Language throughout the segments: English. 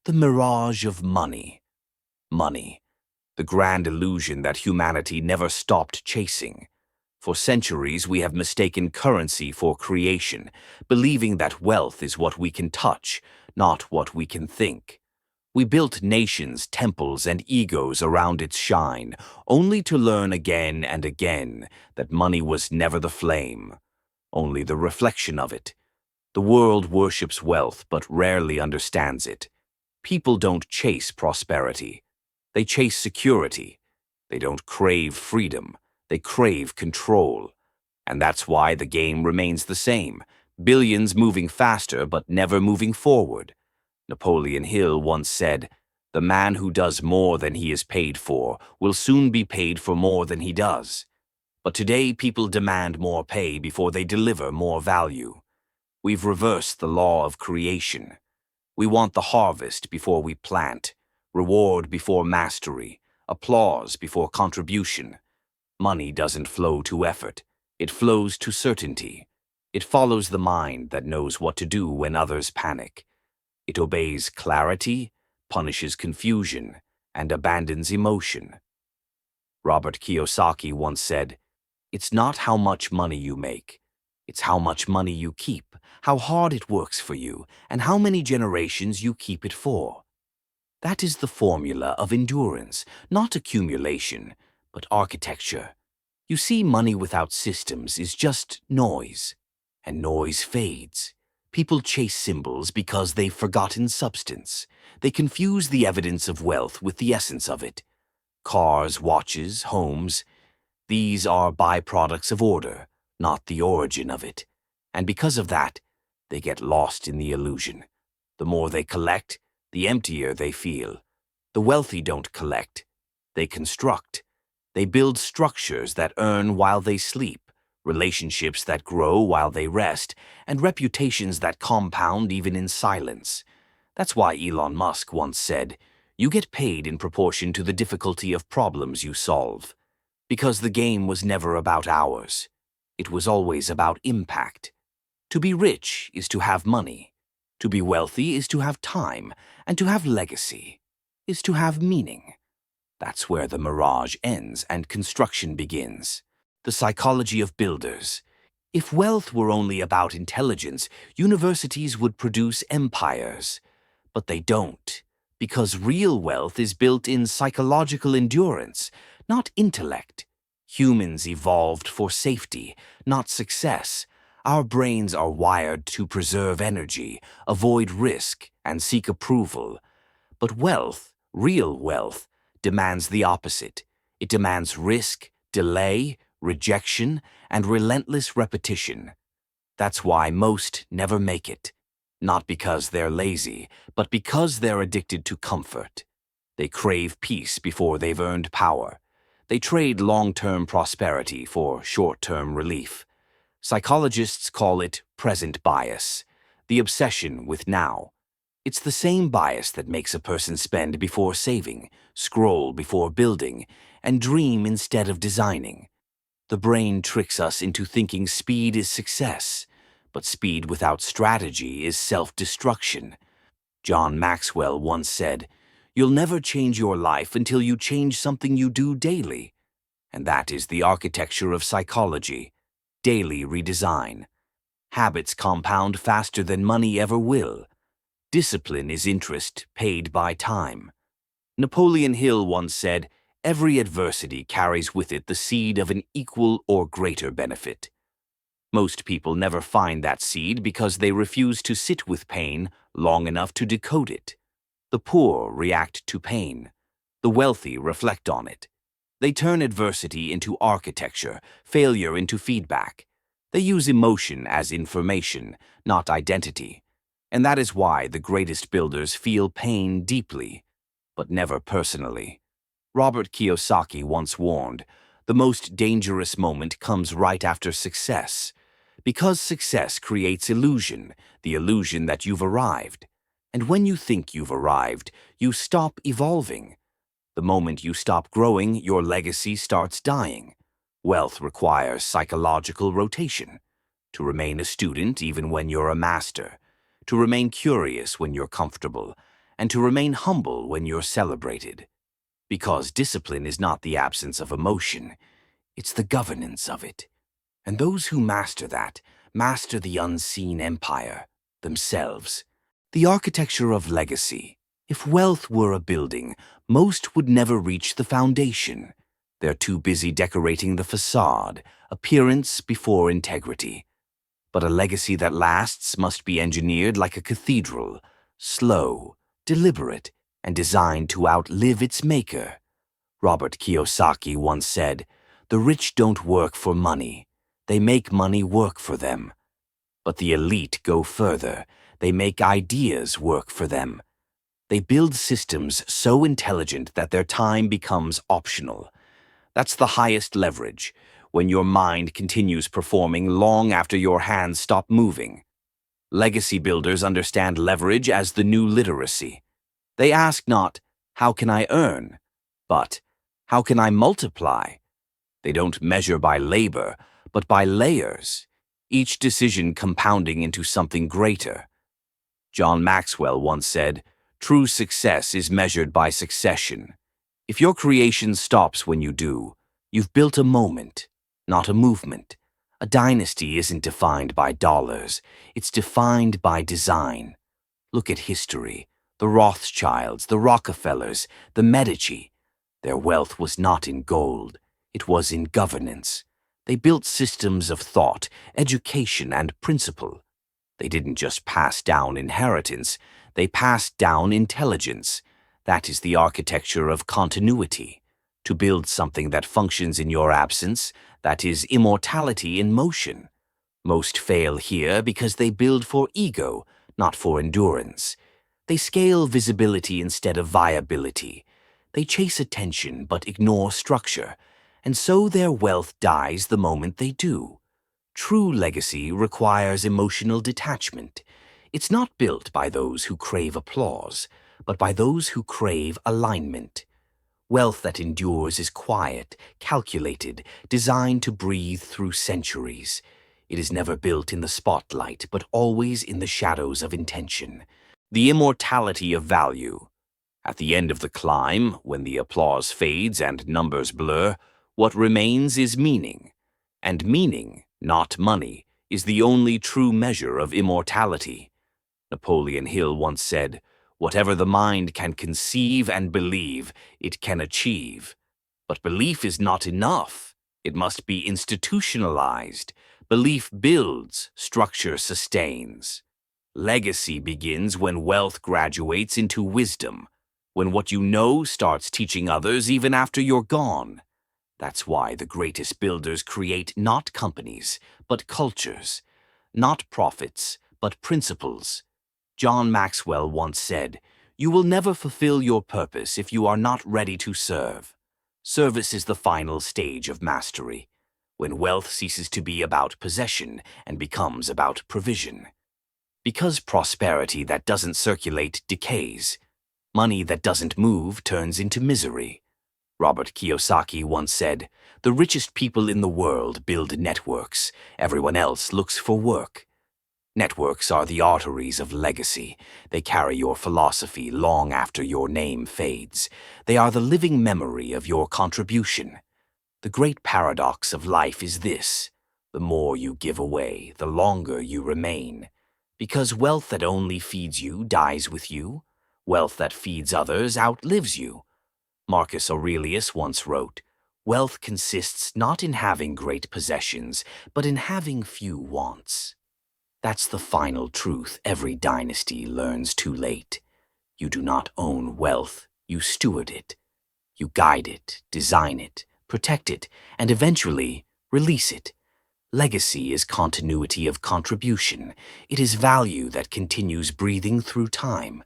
The mirage of money. Money, the grand illusion that humanity never stopped chasing. For centuries, we have mistaken currency for creation, believing that wealth is what we can touch, not what we can think. We built nations, temples, and egos around its shine, only to learn again and again that money was never the flame, only the reflection of it. The world worships wealth but rarely understands it. People don't chase prosperity. They chase security. They don't crave freedom. They crave control. And that's why the game remains the same. Billions moving faster but never moving forward. Napoleon Hill once said, "The man who does more than he is paid for will soon be paid for more than he does." But today people demand more pay before they deliver more value. We've reversed the law of creation. We want the harvest before we plant, reward before mastery, applause before contribution. Money doesn't flow to effort. It flows to certainty. It follows the mind that knows what to do when others panic. It obeys clarity, punishes confusion, and abandons emotion. Robert Kiyosaki once said, "It's not how much money you make. It's how much money you keep, how hard it works for you, and how many generations you keep it for." That is the formula of endurance, not accumulation, but architecture. You see, money without systems is just noise, and noise fades. People chase symbols because they've forgotten substance. They confuse the evidence of wealth with the essence of it. Cars, watches, homes, these are byproducts of order, not the origin of it. And because of that, they get lost in the illusion. The more they collect, the emptier they feel. The wealthy don't collect. They construct. They build structures that earn while they sleep, relationships that grow while they rest, and reputations that compound even in silence. That's why Elon Musk once said, "You get paid in proportion to the difficulty of problems you solve." Because the game was never about hours. It was always about impact. To be rich is to have money. To be wealthy is to have time, and to have legacy is to have meaning. That's where the mirage ends and construction begins. The psychology of builders. If wealth were only about intelligence, universities would produce empires. But they don't, because real wealth is built in psychological endurance, not intellect. Humans evolved for safety, not success. Our brains are wired to preserve energy, avoid risk, and seek approval. But wealth, real wealth, demands the opposite. It demands risk, delay, rejection, and relentless repetition. That's why most never make it. Not because they're lazy, but because they're addicted to comfort. They crave peace before they've earned power. They trade long-term prosperity for short-term relief. Psychologists call it present bias, the obsession with now. It's the same bias that makes a person spend before saving, scroll before building, and dream instead of designing. The brain tricks us into thinking speed is success, but speed without strategy is self-destruction. John Maxwell once said, "You'll never change your life until you change something you do daily." And that is the architecture of psychology. Daily redesign. Habits compound faster than money ever will. Discipline is interest paid by time. Napoleon Hill once said, "Every adversity carries with it the seed of an equal or greater benefit." Most people never find that seed because they refuse to sit with pain long enough to decode it. The poor react to pain. The wealthy reflect on it. They turn adversity into architecture, failure into feedback. They use emotion as information, not identity. And that is why the greatest builders feel pain deeply, but never personally. Robert Kiyosaki once warned, "The most dangerous moment comes right after success, because success creates illusion, the illusion that you've arrived. And when you think you've arrived, you stop evolving. The moment you stop growing, your legacy starts dying." Wealth requires psychological rotation. To remain a student even when you're a master. To remain curious when you're comfortable. and to remain humble when you're celebrated. Because discipline is not the absence of emotion, it's the governance of it. And those who master that master the unseen empire, themselves. The architecture of legacy. If wealth were a building, most would never reach the foundation. They're too busy decorating the facade, appearance before integrity. But a legacy that lasts must be engineered like a cathedral, slow, deliberate, and designed to outlive its maker. Robert Kiyosaki once said, "The rich don't work for money. They make money work for them." But the elite go further. They make ideas work for them. They build systems so intelligent that their time becomes optional. That's the highest leverage, when your mind continues performing long after your hands stop moving. Legacy builders understand leverage as the new literacy. They ask not, "How can I earn?" but, "How can I multiply?" They don't measure by labor, but by layers, each decision compounding into something greater. John Maxwell once said, "True success is measured by succession." If your creation stops when you do, you've built a moment, not a movement. A dynasty isn't defined by dollars, it's defined by design. Look at history. The Rothschilds, the Rockefellers, the Medici. Their wealth was not in gold, it was in governance. They built systems of thought, education, and principle. They didn't just pass down inheritance, they passed down intelligence. That is the architecture of continuity. To build something that functions in your absence, that is immortality in motion. Most fail here because they build for ego, not for endurance. They scale visibility instead of viability. They chase attention but ignore structure, and so their wealth dies the moment they do. True legacy requires emotional detachment. It's not built by those who crave applause, but by those who crave alignment. Wealth that endures is quiet, calculated, designed to breathe through centuries. It is never built in the spotlight, but always in the shadows of intention. The immortality of value. At the end of the climb, when the applause fades and numbers blur, what remains is meaning. And meaning, not money, is the only true measure of immortality. Napoleon Hill once said, "Whatever the mind can conceive and believe, it can achieve." But belief is not enough. It must be institutionalized. Belief builds, structure sustains. Legacy begins when wealth graduates into wisdom, when what you know starts teaching others even after you're gone. That's why the greatest builders create not companies, but cultures, not profits, but principles. John Maxwell once said, "You will never fulfill your purpose if you are not ready to serve." Service is the final stage of mastery, when wealth ceases to be about possession and becomes about provision. Because prosperity that doesn't circulate decays. Money that doesn't move turns into misery. Robert Kiyosaki once said, "The richest people in the world build networks. Everyone else looks for work." Networks are the arteries of legacy. They carry your philosophy long after your name fades. They are the living memory of your contribution. The great paradox of life is this: the more you give away, the longer you remain. Because wealth that only feeds you dies with you. Wealth that feeds others outlives you. Marcus Aurelius once wrote, "Wealth consists not in having great possessions, but in having few wants." That's the final truth every dynasty learns too late. You do not own wealth, you steward it. You guide it, design it, protect it, and eventually release it. Legacy is continuity of contribution. It is value that continues breathing through time.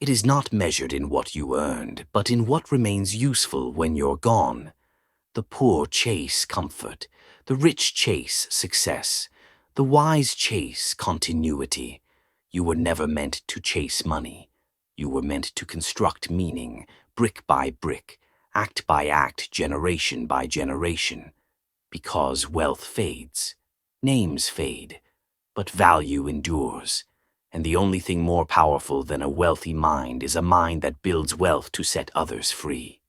It is not measured in what you earned, but in what remains useful when you're gone. The poor chase comfort. The rich chase success. The wise chase continuity. You were never meant to chase money. You were meant to construct meaning, brick by brick, act by act, generation by generation. Because wealth fades, names fade, but value endures. And the only thing more powerful than a wealthy mind is a mind that builds wealth to set others free.